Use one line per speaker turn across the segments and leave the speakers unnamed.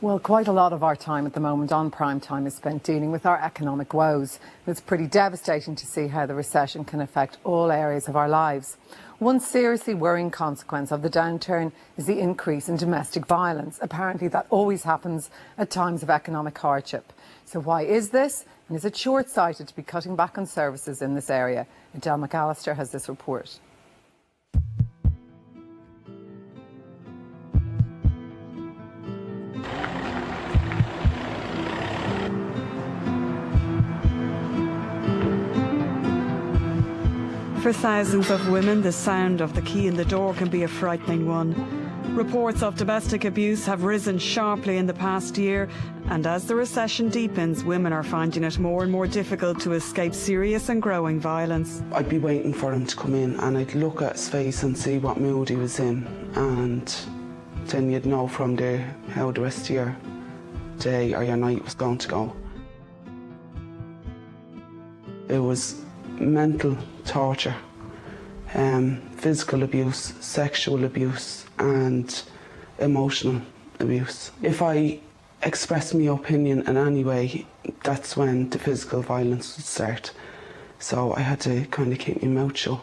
Well, quite a lot of our time at the moment on Prime Time is spent dealing with our economic woes. It's pretty devastating to see how the recession can affect all areas of our lives. One seriously worrying consequence of the downturn is the increase in domestic violence. Apparently that always happens at times of economic hardship. So why is this? And is it short-sighted to be cutting back on services in this area? Adele McAllister has this report.
For thousands of women, the sound of the key in the door can be a frightening one. Reports of domestic abuse have risen sharply in the past year, and as the recession deepens, women are finding it more and more difficult to escape serious and growing violence.
I'd be waiting for him to come in and I'd look at his face and see what mood he was in, and then you'd know from there how the rest of your day or your night was going to go. It was mental torture, physical abuse, sexual abuse and emotional abuse. If I expressed my opinion in any way, that's when the physical violence would start. So I had to kind of keep my mouth shut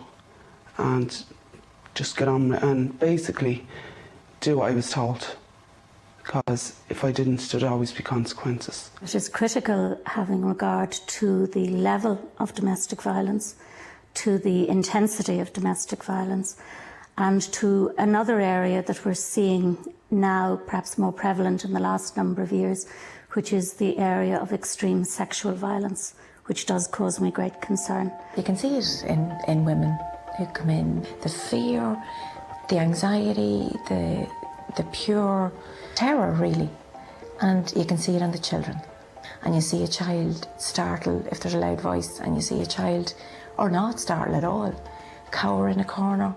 and just get on with it and basically do what I was told, because if I didn't, there'd always be consequences.
It is critical having regard to the level of domestic violence, to the intensity of domestic violence, and to another area that we're seeing now, perhaps more prevalent in the last number of years, which is the area of extreme sexual violence, which does cause me great concern.
You can see it in women who come in. The fear, the anxiety, the pure terror, really. And you can see it on the children. And you see a child startle if there's a loud voice, and you see a child, or not startle at all, cower in a corner.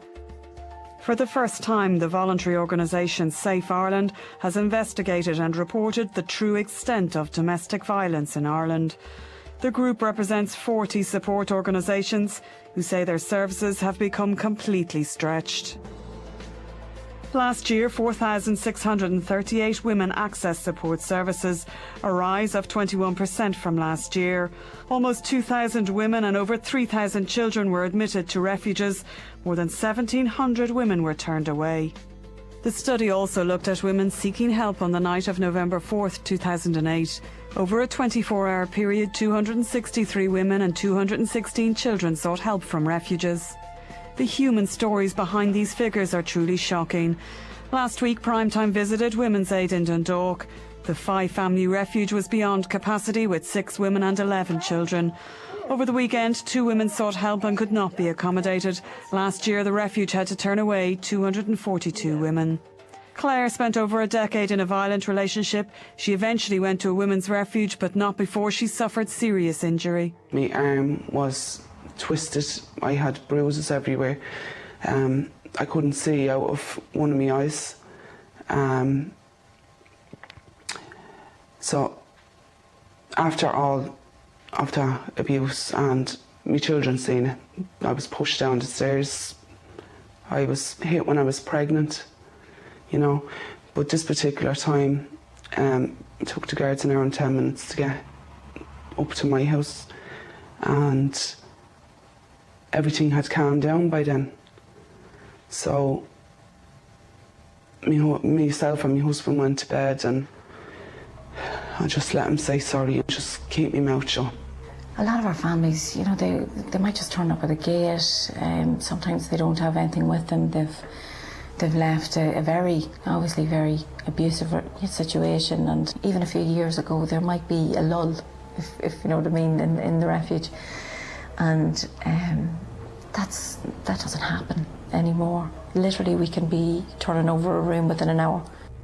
For the first time, the voluntary organisation Safe Ireland has investigated and reported the true extent of domestic violence in Ireland. The group represents 40 support organisations who say their services have become completely stretched. Last year, 4,638 women accessed support services, a rise of 21% from last year. Almost 2,000 women and over 3,000 children were admitted to refuges. More than 1,700 women were turned away. The study also looked at women seeking help on the night of November 4th, 2008. Over a 24-hour period, 263 women and 216 children sought help from refuges. The human stories behind these figures are truly shocking. Last week, Primetime visited Women's Aid in Dundalk. The 5-family refuge was beyond capacity with 6 women and 11 children. Over the weekend, 2 women sought help and could not be accommodated. Last year, the refuge had to turn away 242 women. Claire spent over a decade in a violent relationship. She eventually went to a women's refuge, but not before she suffered serious injury.
My arm was twisted. I had bruises everywhere. I couldn't see out of one of my eyes. So after all of the abuse and my children seeing it, I was pushed down the stairs. I was hit when I was pregnant, you know. But this particular time, it took the guards an hour and 10 minutes to get up to my house, and everything had calmed down by then. So myself and my husband went to bed, and I just let him say sorry and just keep my mouth shut.
A lot of our families, you know, they might just turn up at a gate. Sometimes they don't have anything with them. They've left a very, obviously very abusive situation, and even a few years ago there might be a lull, if you know what I mean, in the refuge. And that doesn't happen anymore. Literally, we can be turning over a room within an hour.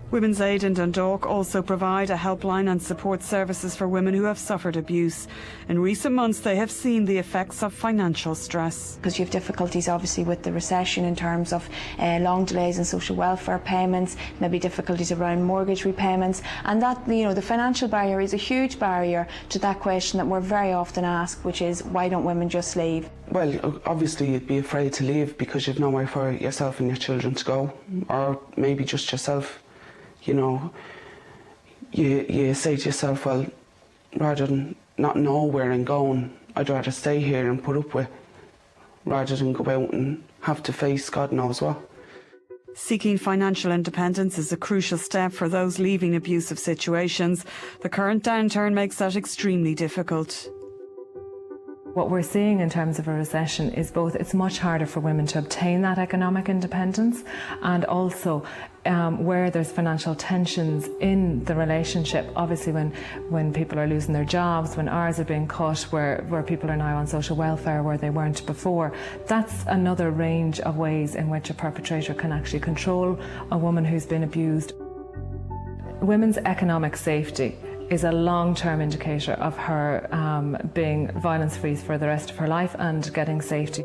Women's Aid in Dundalk also provide a helpline and support services for women who have suffered abuse. In recent months, they have seen the effects of financial stress.
Because you have difficulties, obviously, with the recession in terms of long delays in social welfare payments, maybe difficulties around mortgage repayments, and that, you know, the financial barrier is a huge barrier to that question that we're very often asked, which is, why don't women just leave?
Well, obviously you'd be afraid to leave because you've nowhere for yourself and your children to go, or maybe just yourself. You know, you say to yourself, well, rather than not know where I'm going, I'd rather stay here and put up with, rather than go out and have to face God knows what.
Seeking financial independence is a crucial step for those leaving abusive situations. The current downturn makes that extremely difficult.
What we're seeing in terms of a recession is both it's much harder for women to obtain that economic independence, and also where there's financial tensions in the relationship, obviously when people are losing their jobs, when hours are being cut, where people are now on social welfare where they weren't before, that's another range of ways in which a perpetrator can actually control a woman who's been abused. Women's economic safety is a long-term indicator of her being violence-free for the rest of her life and getting safety.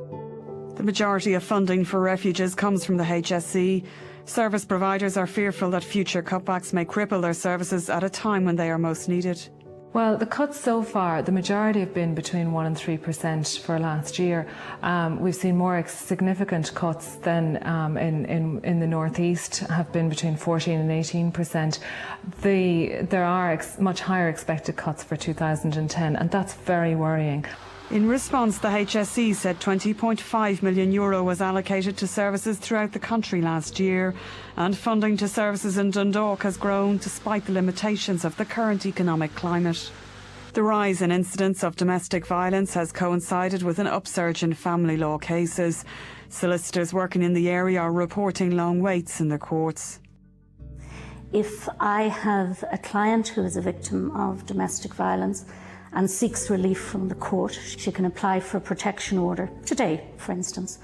The majority of funding for refuges comes from the HSE. Service providers are fearful that future cutbacks may cripple their services at a time when they are most needed.
Well, the cuts so far, the majority have been between 1% and 3% for last year. We've seen more significant cuts than in the northeast, have been between 14% and 18%. There are much higher expected cuts for 2010, and that's very worrying.
In response, the HSE said €20.5 million was allocated to services throughout the country last year, and funding to services in Dundalk has grown despite the limitations of the current economic climate. The rise in incidents of domestic violence has coincided with an upsurge in family law cases. Solicitors working in the area are reporting long waits in the courts.
If I have a client who is a victim of domestic violence and seeks relief from the court, she can apply for a protection order today, for instance.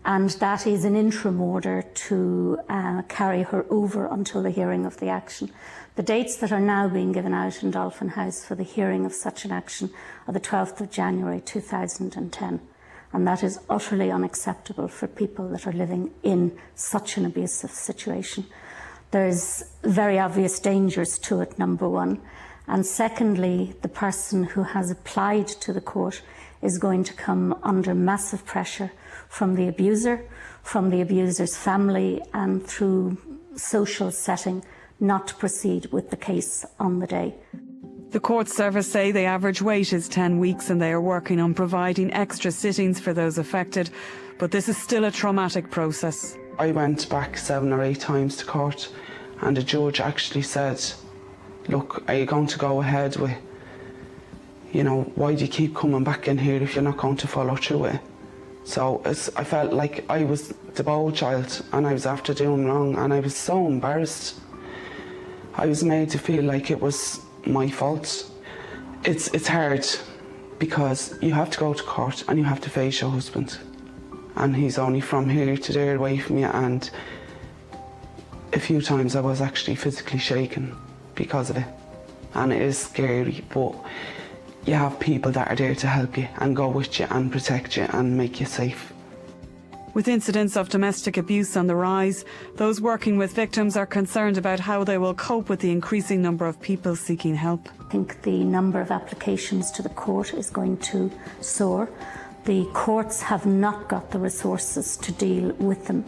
And that is an interim order to carry her over until the hearing of the action. The dates that are now being given out in Dolphin House for the hearing of such an action are the 12th of January 2010. And that is utterly unacceptable for people that are living in such an abusive situation. There's very obvious dangers to it, number one. And secondly, the person who has applied to the court is going to come under massive pressure from the abuser, from the abuser's family, and through social setting not to proceed with the case on the day.
The court service say the average wait is 10 weeks and they are working on providing extra sittings for those affected, but this is still a traumatic process.
I went back 7 or 8 times to court, and the judge actually said, look, are you going to go ahead with, why do you keep coming back in here if you're not going to follow through with it? So I felt like I was the bold child and I was after doing wrong, and I was so embarrassed. I was made to feel like it was my fault. It's hard because you have to go to court and you have to face your husband. And he's only from here to there away from you, and a few times I was actually physically shaken because of it, and it is scary, but you have people that are there to help you and go with you and protect you and make you safe.
With incidents of domestic abuse on the rise, those working with victims are concerned about how they will cope with the increasing number of people seeking help.
I think the number of applications to the court is going to soar. The courts have not got the resources to deal with them,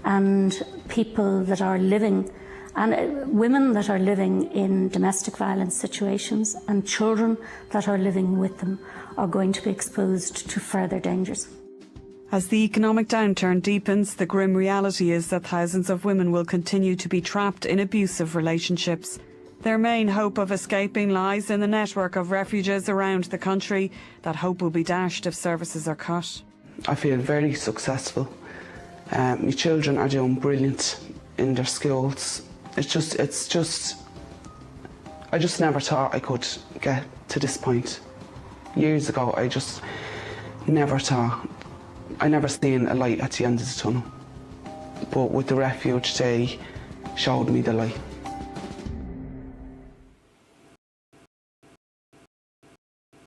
and people that are living, and women that are living in domestic violence situations and children that are living with them are going to be exposed to further dangers.
As the economic downturn deepens, the grim reality is that thousands of women will continue to be trapped in abusive relationships. Their main hope of escaping lies in the network of refuges around the country. That hope will be dashed if services are cut.
I feel very successful. My children are doing brilliant in their schools. I just never thought I could get to this point. Years ago, I just never thought. I never seen a light at the end of the tunnel. But with the refuge, they showed me the light.